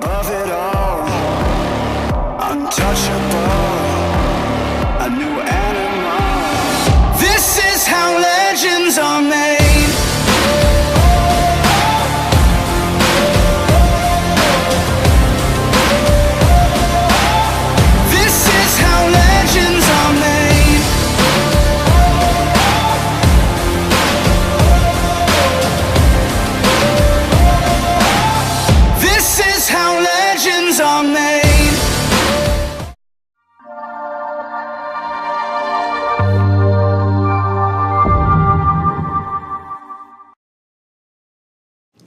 of it all, untouchable, a new animal. This is how legends are made. This is how legends are made. This is how legends are made.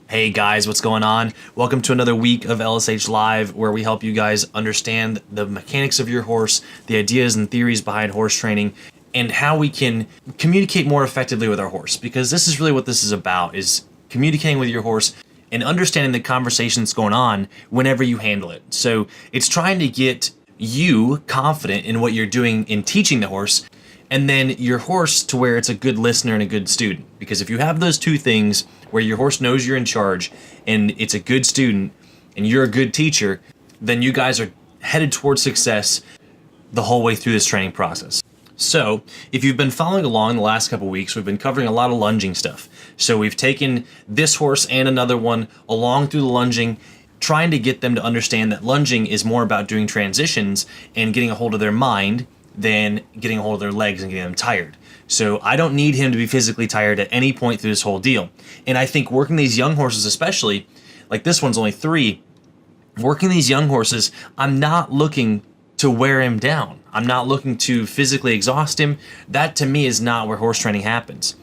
Hey guys, what's going on? Welcome to another week of LSH Live, where we help you guys understand the mechanics of your horse, the ideas and theories behind horse training, and how we can communicate more effectively with our horse. Because this is really what this is about, is communicating with your horse and understanding the conversation that's going on whenever you handle it. So it's trying to get you confident in what you're doing in teaching the horse, and then your horse to where it's a good listener and a good student. Because if you have those two things, where your horse knows you're in charge and it's a good student and you're a good teacher, then you guys are headed towards success the whole way through this training process. So if you've been following along the last couple weeks, we've been covering a lot of lunging stuff. So we've taken this horse and another one along through the lunging, trying to get them to understand that lunging is more about doing transitions and getting a hold of their mind than getting a hold of their legs and getting them tired. So I don't need him to be physically tired at any point through this whole deal. And I think working these young horses, especially, like this one's only 3, working these young horses, I'm not looking to wear him down. I'm not looking to physically exhaust him. That to me is not where horse training happens.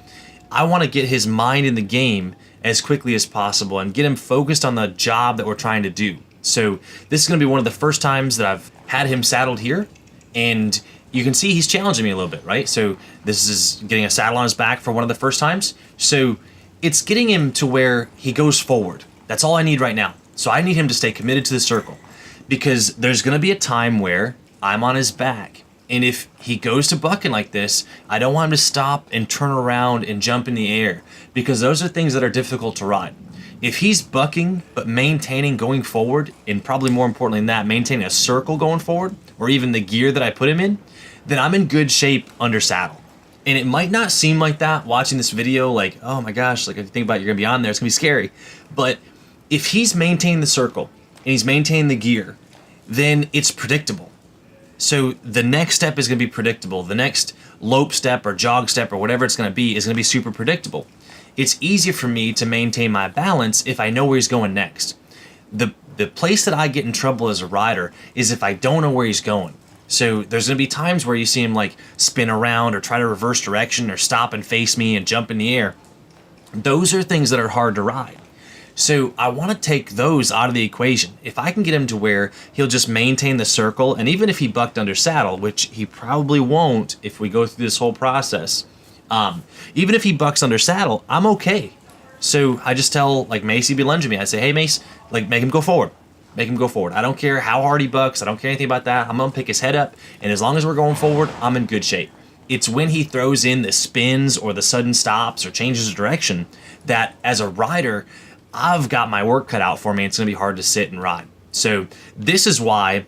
I want to get his mind in the game as quickly as possible and get him focused on the job that we're trying to do. So this is going to be one of the first times that I've had him saddled here, and you can see he's challenging me a little bit, right? So this is getting a saddle on his back for one of the first times. So it's getting him to where he goes forward. That's all I need right now. So I need him to stay committed to the circle, because there's going to be a time where I'm on his back. And if he goes to bucking like this, I don't want him to stop and turn around and jump in the air, because those are things that are difficult to ride. If he's bucking but maintaining going forward, and probably more importantly than that, maintaining a circle going forward, or even the gear that I put him in, then I'm in good shape under saddle. And it might not seem like that watching this video, like, oh my gosh, like if you think about it, you're gonna be on there, it's gonna be scary. But if he's maintaining the circle and he's maintaining the gear, then it's predictable. So the next step is gonna be predictable. The next lope step or jog step or whatever it's gonna be is gonna be super predictable. It's easier for me to maintain my balance if I know where he's going next. The place that I get in trouble as a rider is if I don't know where he's going. So there's going to be times where you see him like spin around or try to reverse direction or stop and face me and jump in the air. Those are things that are hard to ride. So I want to take those out of the equation. If I can get him to where he'll just maintain the circle, and even if he bucked under saddle, which he probably won't if we go through this whole process, even if he bucks under saddle, I'm okay. So I just tell like Mace, he'd be lunging me. I say, hey Mace, like make him go forward. Make him go forward. I don't care how hard he bucks. I don't care anything about that. I'm going to pick his head up, and as long as we're going forward, I'm in good shape. It's when he throws in the spins or the sudden stops or changes of direction that, as a rider, I've got my work cut out for me. It's going to be hard to sit and ride. So this is why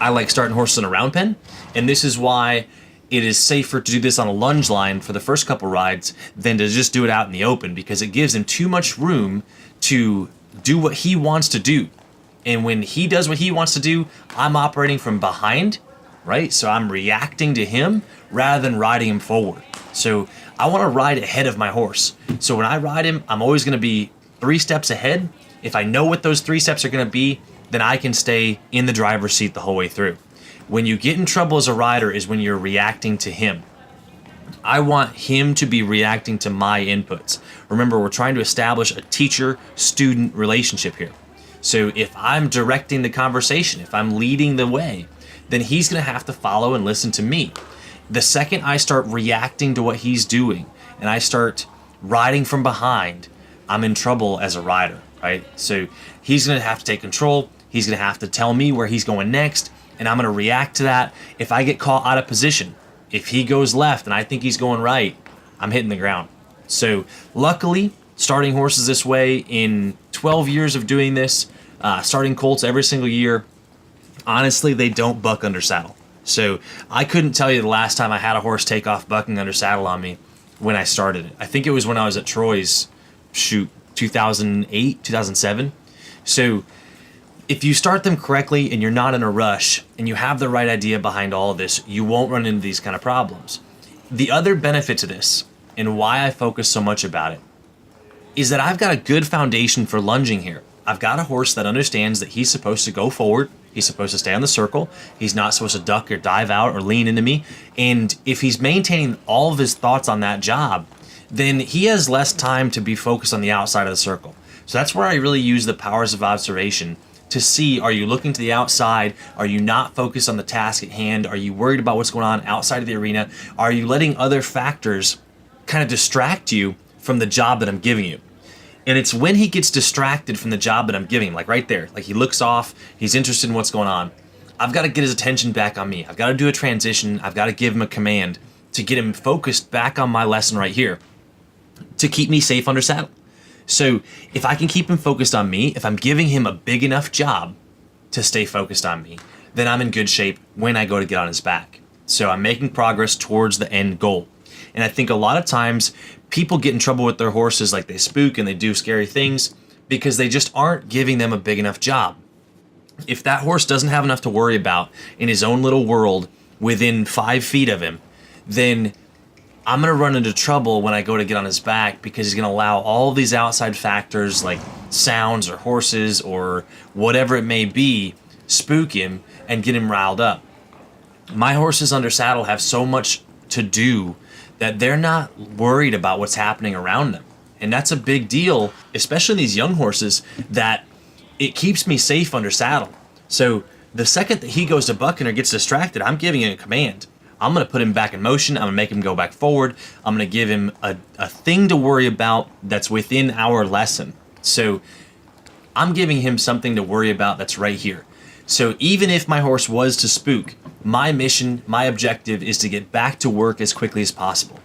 I like starting horses in a round pen, and this is why it is safer to do this on a lunge line for the first couple rides than to just do it out in the open, because it gives him too much room to do what he wants to do. And when he does what he wants to do, I'm operating from behind, right? So I'm reacting to him rather than riding him forward. So I want to ride ahead of my horse. So when I ride him, I'm always going to be 3 steps ahead. If I know what those 3 steps are going to be, then I can stay in the driver's seat the whole way through. When you get in trouble as a rider is when you're reacting to him. I want him to be reacting to my inputs. Remember, we're trying to establish a teacher-student relationship here. So if I'm directing the conversation, if I'm leading the way, then he's going to have to follow and listen to me. The second I start reacting to what he's doing and I start riding from behind, I'm in trouble as a rider, right? So he's going to have to take control. He's going to have to tell me where he's going next, and I'm going to react to that. If I get caught out of position, if he goes left and I think he's going right, I'm hitting the ground. So luckily, starting horses this way in 12 years of doing this, starting colts every single year, honestly, they don't buck under saddle. So I couldn't tell you the last time I had a horse take off bucking under saddle on me when I started it. I think it was when I was at Troy's, 2008, 2007. So if you start them correctly and you're not in a rush and you have the right idea behind all of this, you won't run into these kind of problems. The other benefit to this, and why I focus so much about it, is that I've got a good foundation for lunging here. I've got a horse that understands that he's supposed to go forward. He's supposed to stay on the circle. He's not supposed to duck or dive out or lean into me. And if he's maintaining all of his thoughts on that job, then he has less time to be focused on the outside of the circle. So that's where I really use the powers of observation to see, are you looking to the outside? Are you not focused on the task at hand? Are you worried about what's going on outside of the arena? Are you letting other factors kind of distract you from the job that I'm giving you? And it's when he gets distracted from the job that I'm giving him, like right there, like he looks off, he's interested in what's going on. I've got to get his attention back on me. I've got to do a transition. I've got to give him a command to get him focused back on my lesson right here to keep me safe under saddle. So if I can keep him focused on me, if I'm giving him a big enough job to stay focused on me, then I'm in good shape when I go to get on his back. So I'm making progress towards the end goal. And I think a lot of times people get in trouble with their horses, like they spook and they do scary things because they just aren't giving them a big enough job. If that horse doesn't have enough to worry about in his own little world within 5 feet of him, then I'm going to run into trouble when I go to get on his back because he's going to allow all of these outside factors like sounds or horses or whatever it may be spook him and get him riled up. My horses under saddle have so much to do that they're not worried about what's happening around them. And that's a big deal, especially these young horses, that it keeps me safe under saddle. So the second that he goes to bucking or gets distracted, I'm giving him a command. I'm going to put him back in motion. I'm going to make him go back forward. I'm going to give him a thing to worry about that's within our lesson. So I'm giving him something to worry about that's right here. So even if my horse was to spook, my mission, my objective is to get back to work as quickly as possible.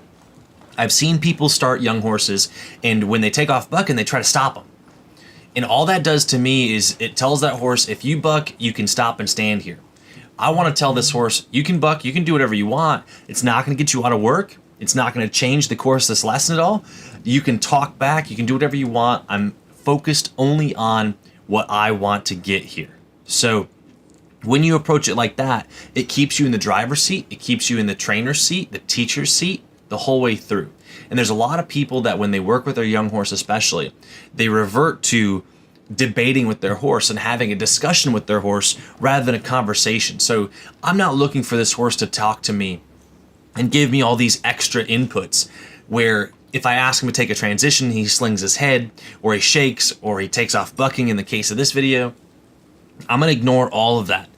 I've seen people start young horses, and when they take off bucking, they try to stop them. And all that does to me is it tells that horse, if you buck, you can stop and stand here. I want to tell this horse, you can buck, you can do whatever you want. It's not going to get you out of work. It's not going to change the course of this lesson at all. You can talk back, you can do whatever you want. I'm focused only on what I want to get here. So when you approach it like that, it keeps you in the driver's seat, it keeps you in the trainer's seat, the teacher's seat, the whole way through. And there's a lot of people that when they work with their young horse especially, they revert to debating with their horse and having a discussion with their horse rather than a conversation. So I'm not looking for this horse to talk to me and give me all these extra inputs where if I ask him to take a transition, he slings his head or he shakes or he takes off bucking in the case of this video. I'm going to ignore all of that.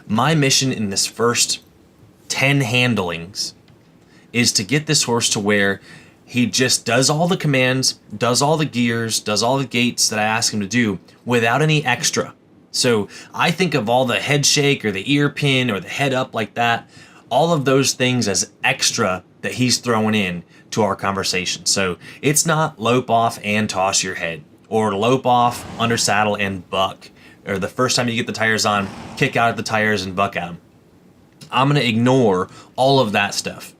My mission in this first 10 handlings is to get this horse to where he just does all the commands, does all the gears, does all the gaits that I ask him to do without any extra. So I think of all the head shake or the ear pin or the head up like that, all of those things as extra that he's throwing in to our conversation. So it's not lope off and toss your head or lope off under saddle and buck, or the first time you get the tires on, kick out at the tires and buck at them. I'm going to ignore all of that stuff.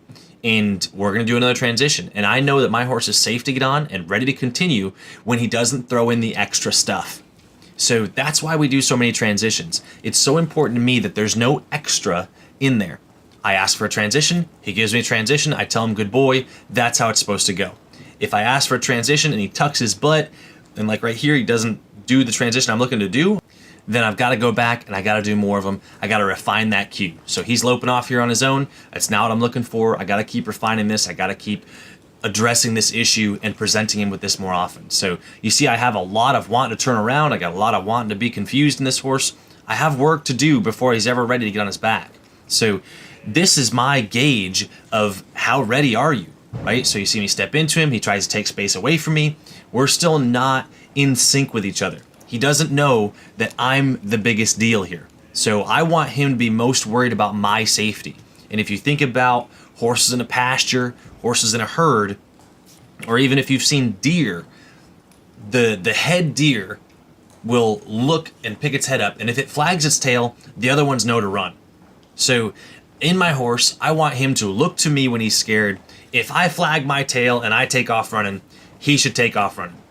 And we're going to do another transition. And I know that my horse is safe to get on and ready to continue when he doesn't throw in the extra stuff. So that's why we do so many transitions. It's so important to me that there's no extra in there. I ask for a transition, he gives me a transition, I tell him good boy, that's how it's supposed to go. If I ask for a transition and he tucks his butt, and like right here, he doesn't do the transition I'm looking to do, then I've got to go back and I got to do more of them. I got to refine that cue. So he's loping off here on his own. That's not what I'm looking for. I got to keep refining this. I got to keep addressing this issue and presenting him with this more often. So you see, I have a lot of wanting to turn around. I got a lot of wanting to be confused in this horse. I have work to do before he's ever ready to get on his back. So this is my gauge of how ready are you, right? So you see me step into him. He tries to take space away from me. We're still not in sync with each other. He doesn't know that I'm the biggest deal here. So I want him to be most worried about my safety. And if you think about horses in a pasture, horses in a herd, or even if you've seen deer, the head deer will look and pick its head up, and if it flags its tail, the other ones know to run. So in my horse, I want him to look to me when he's scared. If I flag my tail and I take off running, he should take off running,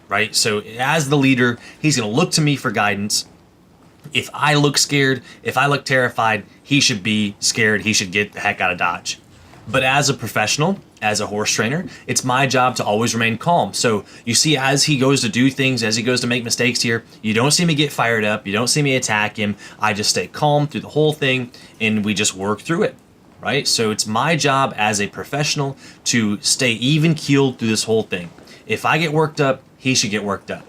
right? So as the leader, he's going to look to me for guidance. If I look scared, if I look terrified, he should be scared. He should get the heck out of Dodge. But as a professional, as a horse trainer, it's my job to always remain calm. So you see, as he goes to do things, as he goes to make mistakes here, you don't see me get fired up. You don't see me attack him. I just stay calm through the whole thing, and we just work through it, right? So it's my job as a professional to stay even keeled through this whole thing. If I get worked up, he should get worked up.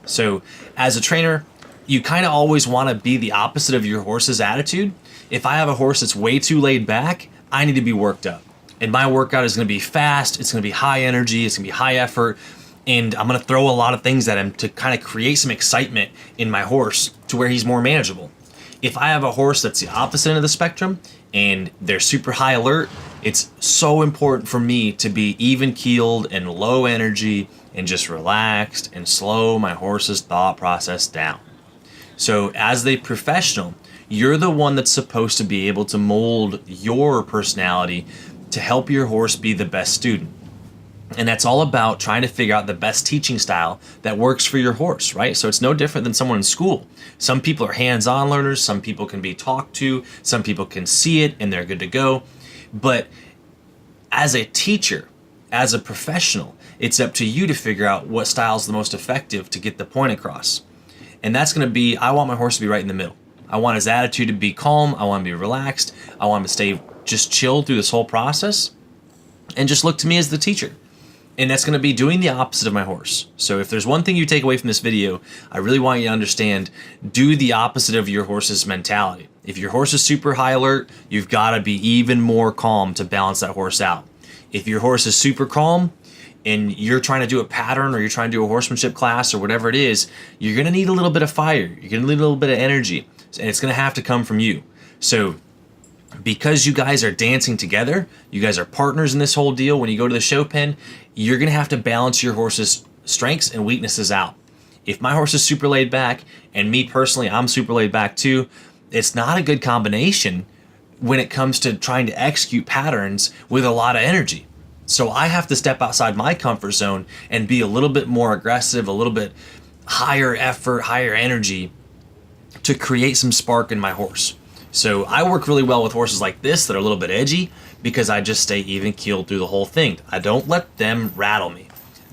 So as a trainer, you kind of always want to be the opposite of your horse's attitude. If I have a horse that's way too laid back, I need to be worked up. And my workout is going to be fast, it's going to be high energy, it's going to be high effort, and I'm going to throw a lot of things at him to kind of create some excitement in my horse to where he's more manageable. If I have a horse that's the opposite end of the spectrum and they're super high alert, it's so important for me to be even keeled and low energy and just relaxed and slow my horse's thought process down. So as the professional, you're the one that's supposed to be able to mold your personality to help your horse be the best student. And that's all about trying to figure out the best teaching style that works for your horse, right? So it's no different than someone in school. Some people are hands-on learners, some people can be talked to, some people can see it and they're good to go. But as a teacher, as a professional, it's up to you to figure out what style is the most effective to get the point across. And that's going to be, I want my horse to be right in the middle. I want his attitude to be calm. I want him to be relaxed. I want him to stay just chill through this whole process and just look to me as the teacher. And that's going to be doing the opposite of my horse. So if there's one thing you take away from this video, I really want you to understand, do the opposite of your horse's mentality. If your horse is super high alert, you've got to be even more calm to balance that horse out. If your horse is super calm and you're trying to do a pattern or you're trying to do a horsemanship class or whatever it is, you're going to need a little bit of fire. You're going to need a little bit of energy, and it's going to have to come from you. So because you guys are dancing together, you guys are partners in this whole deal. When you go to the show pen, you're going to have to balance your horse's strengths and weaknesses out. If my horse is super laid back, and me personally, I'm super laid back too, it's not a good combination when it comes to trying to execute patterns with a lot of energy. So I have to step outside my comfort zone and be a little bit more aggressive, a little bit higher effort, higher energy to create some spark in my horse. So I work really well with horses like this that are a little bit edgy because I just stay even keeled through the whole thing. I don't let them rattle me.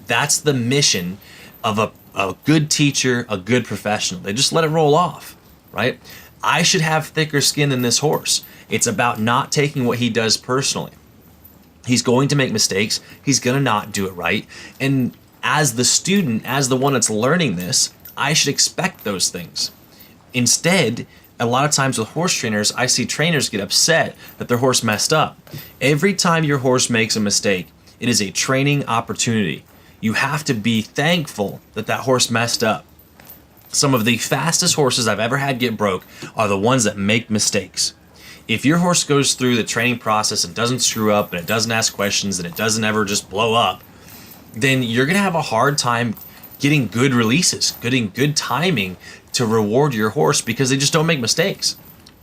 That's the mission of a good teacher, a good professional. They just let it roll off, right? I should have thicker skin than this horse. It's about not taking what he does personally. He's going to make mistakes. He's going to not do it right. And as the student, as the one that's learning this, I should expect those things. Instead, a lot of times with horse trainers, I see trainers get upset that their horse messed up. Every time your horse makes a mistake, it is a training opportunity. You have to be thankful that that horse messed up. Some of the fastest horses I've ever had get broke are the ones that make mistakes. If your horse goes through the training process and doesn't screw up and it doesn't ask questions and it doesn't ever just blow up, then you're going to have a hard time getting good releases, getting good timing to reward your horse because they just don't make mistakes.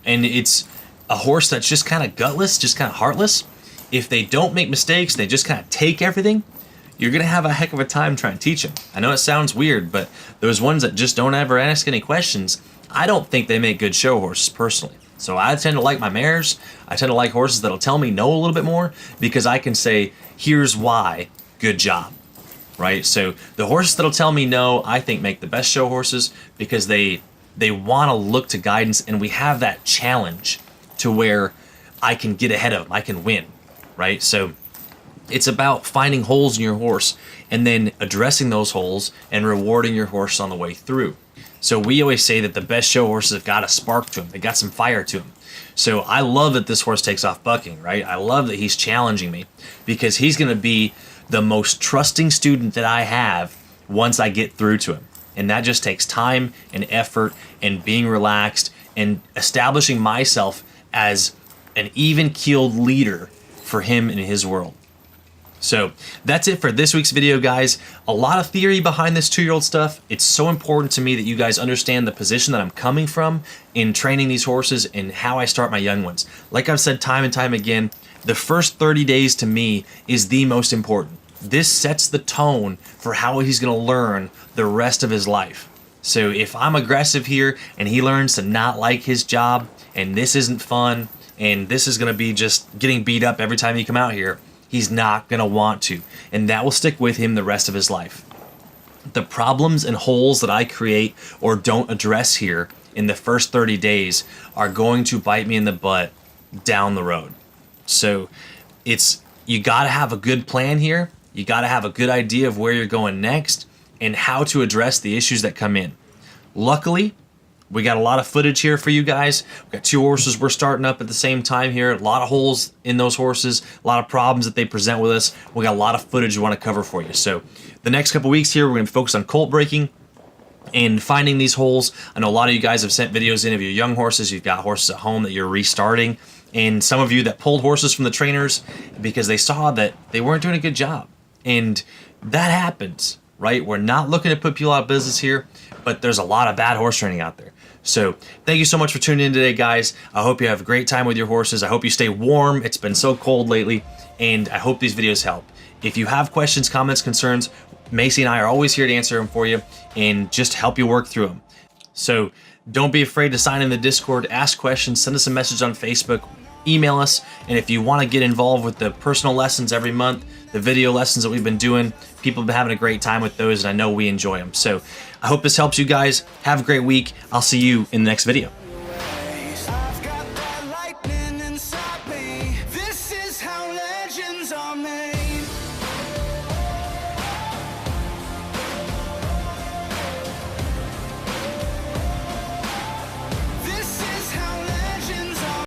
And it's a horse that's just kind of gutless, just kind of heartless. If they don't make mistakes, they just kind of take everything, you're going to have a heck of a time trying to teach them. I know it sounds weird, but those ones that just don't ever ask any questions, I don't think they make good show horses personally. So I tend to like my mares. I tend to like horses that'll tell me no a little bit more because I can say, here's why, good job, right? So the horses that'll tell me no, I think make the best show horses because they want to look to guidance, and we have that challenge to where I can get ahead of them, I can win, right? So it's about finding holes in your horse and then addressing those holes and rewarding your horse on the way through. So we always say that the best show horses have got a spark to them. They got some fire to them. So I love that this horse takes off bucking, right? I love that he's challenging me because he's going to be the most trusting student that I have once I get through to him. And that just takes time and effort and being relaxed and establishing myself as an even-keeled leader for him in his world. So that's it for this week's video, guys. A lot of theory behind this 2-year-old stuff. It's so important to me that you guys understand the position that I'm coming from in training these horses and how I start my young ones. Like I've said time and time again, the first 30 days to me is the most important. This sets the tone for how he's going to learn the rest of his life. So if I'm aggressive here and he learns to not like his job and this isn't fun and this is going to be just getting beat up every time you come out here, he's not going to want to, and that will stick with him the rest of his life. The problems and holes that I create or don't address here in the first 30 days are going to bite me in the butt down the road. So you got to have a good plan here. You got to have a good idea of where you're going next and how to address the issues that come in. Luckily, we got a lot of footage here for you guys. We've got 2 horses we're starting up at the same time here. A lot of holes in those horses, a lot of problems that they present with us. We got a lot of footage we want to cover for you. So the next couple weeks here, we're going to focus on colt breaking and finding these holes. I know a lot of you guys have sent videos in of your young horses. You've got horses at home that you're restarting. And some of you that pulled horses from the trainers because they saw that they weren't doing a good job. And that happens, right? We're not looking to put people out of business here, but there's a lot of bad horse training out there. So thank you so much for tuning in today, guys. I hope you have a great time with your horses. I hope you stay warm. It's been so cold lately, and I hope these videos help. If you have questions, comments, concerns, Macy and I are always here to answer them for you and just help you work through them. So don't be afraid to sign in the Discord, ask questions, send us a message on Facebook, email us, and if you want to get involved with the personal lessons every month, the video lessons that we've been doing, people have been having a great time with those, and I know we enjoy them. So I hope this helps you guys. Have a great week. I'll see you in the next video.